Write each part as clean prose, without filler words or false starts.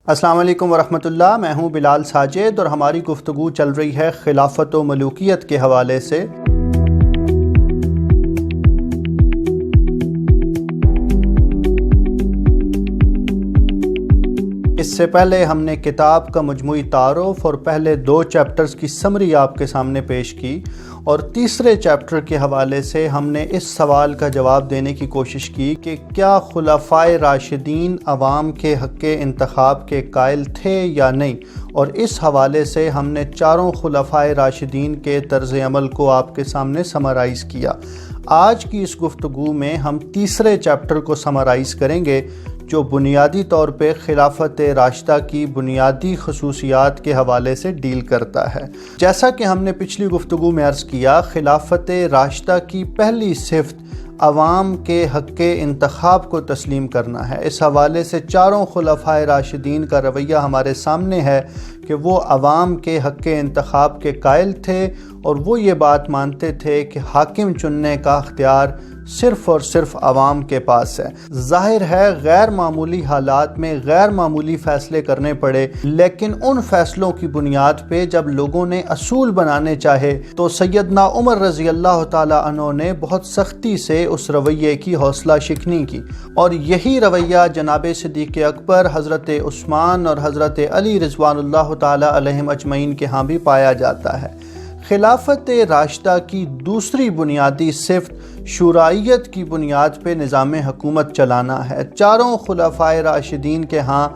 السلام علیکم ورحمۃ اللہ، میں ہوں بلال ساجد اور ہماری گفتگو چل رہی ہے خلافت و ملوکیت کے حوالے سے۔ اس سے پہلے ہم نے کتاب کا مجموعی تعارف اور پہلے 2 چیپٹرز کی سمری آپ کے سامنے پیش کی، اور تیسرے چیپٹر کے حوالے سے ہم نے اس سوال کا جواب دینے کی کوشش کی کہ کیا خلفائے راشدین عوام کے حق انتخاب کے قائل تھے یا نہیں، اور اس حوالے سے ہم نے 4 خلفائے راشدین کے طرز عمل کو آپ کے سامنے سمرائز کیا۔ آج کی اس گفتگو میں ہم تیسرے چیپٹر کو سمرائز کریں گے، جو بنیادی طور پہ خلافت راشدہ کی بنیادی خصوصیات کے حوالے سے ڈیل کرتا ہے۔ جیسا کہ ہم نے پچھلی گفتگو میں عرض کیا، خلافت راشدہ کی پہلی صفت عوام کے حق انتخاب کو تسلیم کرنا ہے۔ اس حوالے سے 4 خلفائے راشدین کا رویہ ہمارے سامنے ہے کہ وہ عوام کے حق انتخاب کے قائل تھے، اور وہ یہ بات مانتے تھے کہ حاکم چننے کا اختیار صرف اور صرف عوام کے پاس ہے۔ ظاہر ہے غیر معمولی حالات میں غیر معمولی فیصلے کرنے پڑے، لیکن ان فیصلوں کی بنیاد پہ جب لوگوں نے اصول بنانے چاہے تو سیدنا عمر رضی اللہ تعالیٰ عنہ نے بہت سختی سے اس رویے کی حوصلہ شکنی کی، اور یہی رویہ جناب صدیق اکبر، حضرت عثمان اور حضرت علی رضوان اللہ تعالیٰ علیہم اجمعین کے ہاں بھی پایا جاتا ہے۔ خلافت راشدہ کی دوسری بنیادی صفت شورائیت کی بنیاد پہ نظام حکومت چلانا ہے۔ 4 خلفائے راشدین کے ہاں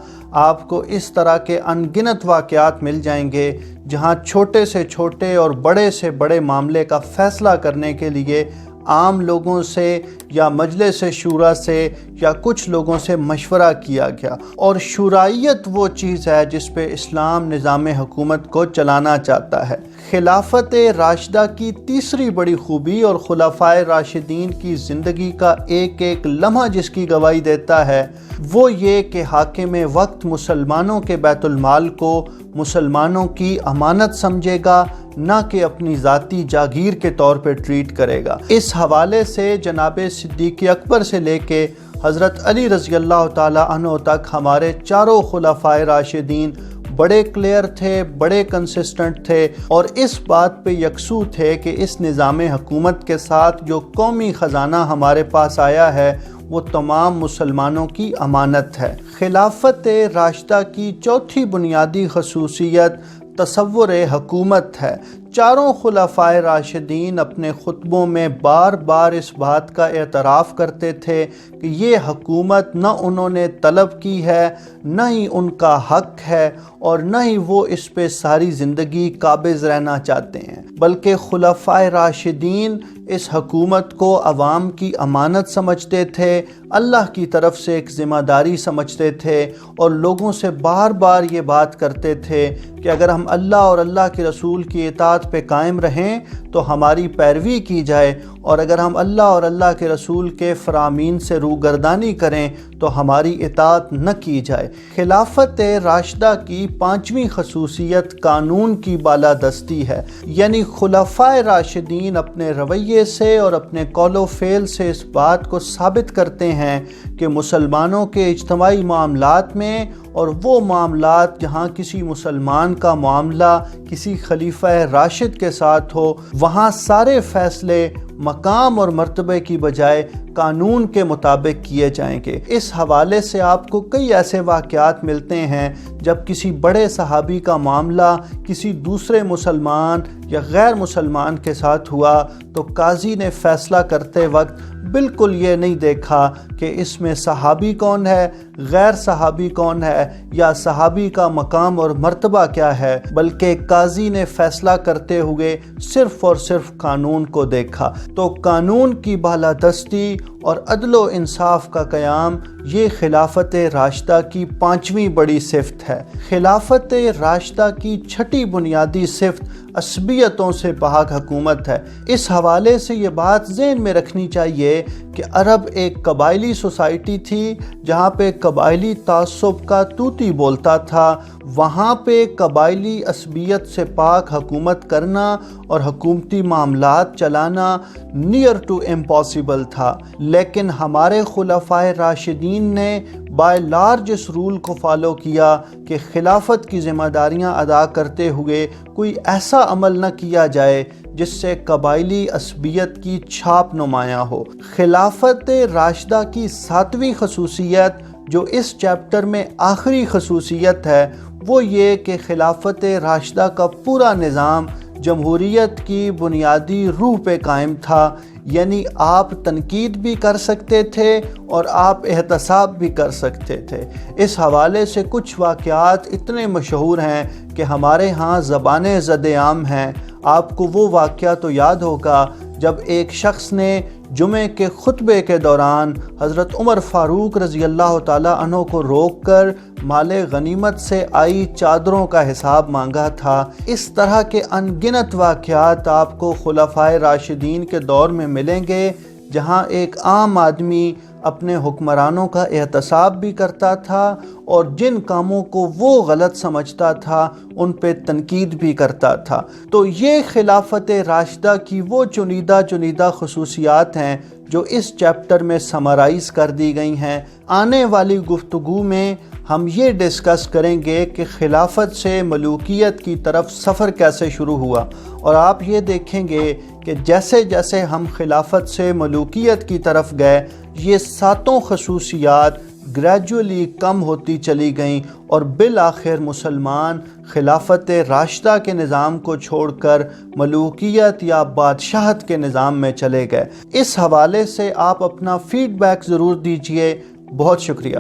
آپ کو اس طرح کے ان گنت واقعات مل جائیں گے جہاں چھوٹے سے چھوٹے اور بڑے سے بڑے معاملے کا فیصلہ کرنے کے لیے عام لوگوں سے یا مجلس شورا سے یا کچھ لوگوں سے مشورہ کیا گیا، اور شورائیت وہ چیز ہے جس پہ اسلام نظام حکومت کو چلانا چاہتا ہے۔ خلافت راشدہ کی تیسری بڑی خوبی اور خلفائے راشدین کی زندگی کا ایک ایک لمحہ جس کی گواہی دیتا ہے، وہ یہ کہ حاکم وقت مسلمانوں کے بیت المال کو مسلمانوں کی امانت سمجھے گا، نہ کہ اپنی ذاتی جاگیر کے طور پہ ٹریٹ کرے گا۔ اس حوالے سے جناب صدیق اکبر سے لے کے حضرت علی رضی اللہ تعالیٰ عنہ تک ہمارے 4 خلفائے راشدین بڑے کلیئر تھے، بڑے کنسسٹنٹ تھے، اور اس بات پہ یکسو تھے کہ اس نظام حکومت کے ساتھ جو قومی خزانہ ہمارے پاس آیا ہے وہ تمام مسلمانوں کی امانت ہے۔ خلافت راشدہ کی چوتھی بنیادی خصوصیت تصور حکومت ہے۔ 4 خلفائے راشدین اپنے خطبوں میں بار بار اس بات کا اعتراف کرتے تھے کہ یہ حکومت نہ انہوں نے طلب کی ہے، نہ ہی ان کا حق ہے، اور نہ ہی وہ اس پہ ساری زندگی قابض رہنا چاہتے ہیں، بلکہ خلفائے راشدین اس حکومت کو عوام کی امانت سمجھتے تھے، اللہ کی طرف سے ایک ذمہ داری سمجھتے تھے، اور لوگوں سے بار بار یہ بات کرتے تھے کہ اگر ہم اللہ اور اللہ کے رسول کی اطاعت پہ قائم رہیں تو ہماری پیروی کی جائے، اور اگر ہم اللہ اور اللہ کے رسول کے فرامین سے روگردانی کریں تو ہماری اطاعت نہ کی جائے۔ خلافت راشدہ کی 5ویں خصوصیت قانون کی بالادستی ہے، یعنی خلفائے راشدین اپنے رویے سے اور اپنے قول و فعل سے اس بات کو ثابت کرتے ہیں کہ مسلمانوں کے اجتماعی معاملات میں، اور وہ معاملات جہاں کسی مسلمان کا معاملہ کسی خلیفہ راشد کے ساتھ ہو، وہاں سارے فیصلے مقام اور مرتبے کی بجائے قانون کے مطابق کیے جائیں گے۔ اس حوالے سے آپ کو کئی ایسے واقعات ملتے ہیں جب کسی بڑے صحابی کا معاملہ کسی دوسرے مسلمان یا غیر مسلمان کے ساتھ ہوا تو قاضی نے فیصلہ کرتے وقت بالکل یہ نہیں دیکھا کہ اس میں صحابی کون ہے، غیر صحابی کون ہے، یا صحابی کا مقام اور مرتبہ کیا ہے، بلکہ قاضی نے فیصلہ کرتے ہوئے صرف اور صرف قانون کو دیکھا۔ تو قانون کی بالادستی اور عدل و انصاف کا قیام یہ خلافت راشدہ کی 5ویں بڑی صفت ہے۔ خلافت راشدہ کی 6ٹھی بنیادی صفت عصبیتوں سے پاک حکومت ہے۔ اس حوالے سے یہ بات ذہن میں رکھنی چاہیے کہ عرب ایک قبائلی سوسائٹی تھی جہاں پہ قبائلی تعصب کا طوطی بولتا تھا، وہاں پہ قبائلی عصبیت سے پاک حکومت کرنا اور حکومتی معاملات چلانا نیئر ٹو امپاسبل تھا، لیکن ہمارے خلفائے راشدین نے بائی لارج اس رول کو فالو کیا کہ خلافت کی ذمہ داریاں ادا کرتے ہوئے کوئی ایسا عمل نہ کیا جائے جس سے قبائلی عصبیت کی چھاپ نمایاں ہو۔ خلافت راشدہ کی 7ویں خصوصیت جو اس چیپٹر میں آخری خصوصیت ہے وہ یہ کہ خلافت راشدہ کا پورا نظام جمہوریت کی بنیادی روح پہ قائم تھا، یعنی آپ تنقید بھی کر سکتے تھے اور آپ احتساب بھی کر سکتے تھے۔ اس حوالے سے کچھ واقعات اتنے مشہور ہیں کہ ہمارے ہاں زبان زد عام ہیں۔ آپ کو وہ واقعہ تو یاد ہوگا جب ایک شخص نے جمعے کے خطبے کے دوران حضرت عمر فاروق رضی اللہ تعالیٰ عنہ کو روک کر مال غنیمت سے آئی چادروں کا حساب مانگا تھا۔ اس طرح کے ان گنت واقعات آپ کو خلفائے راشدین کے دور میں ملیں گے جہاں ایک عام آدمی اپنے حکمرانوں کا احتساب بھی کرتا تھا اور جن کاموں کو وہ غلط سمجھتا تھا ان پہ تنقید بھی کرتا تھا۔ تو یہ خلافت راشدہ کی وہ چنیدہ خصوصیات ہیں جو اس چیپٹر میں سمرائز کر دی گئی ہیں۔ آنے والی گفتگو میں ہم یہ ڈسکس کریں گے کہ خلافت سے ملوکیت کی طرف سفر کیسے شروع ہوا، اور آپ یہ دیکھیں گے کہ جیسے جیسے ہم خلافت سے ملوکیت کی طرف گئے یہ 7 خصوصیات گریجولی کم ہوتی چلی گئیں اور بالآخر مسلمان خلافت راشدہ کے نظام کو چھوڑ کر ملوکیت یا بادشاہت کے نظام میں چلے گئے۔ اس حوالے سے آپ اپنا فیڈ بیک ضرور دیجئے۔ بہت شکریہ۔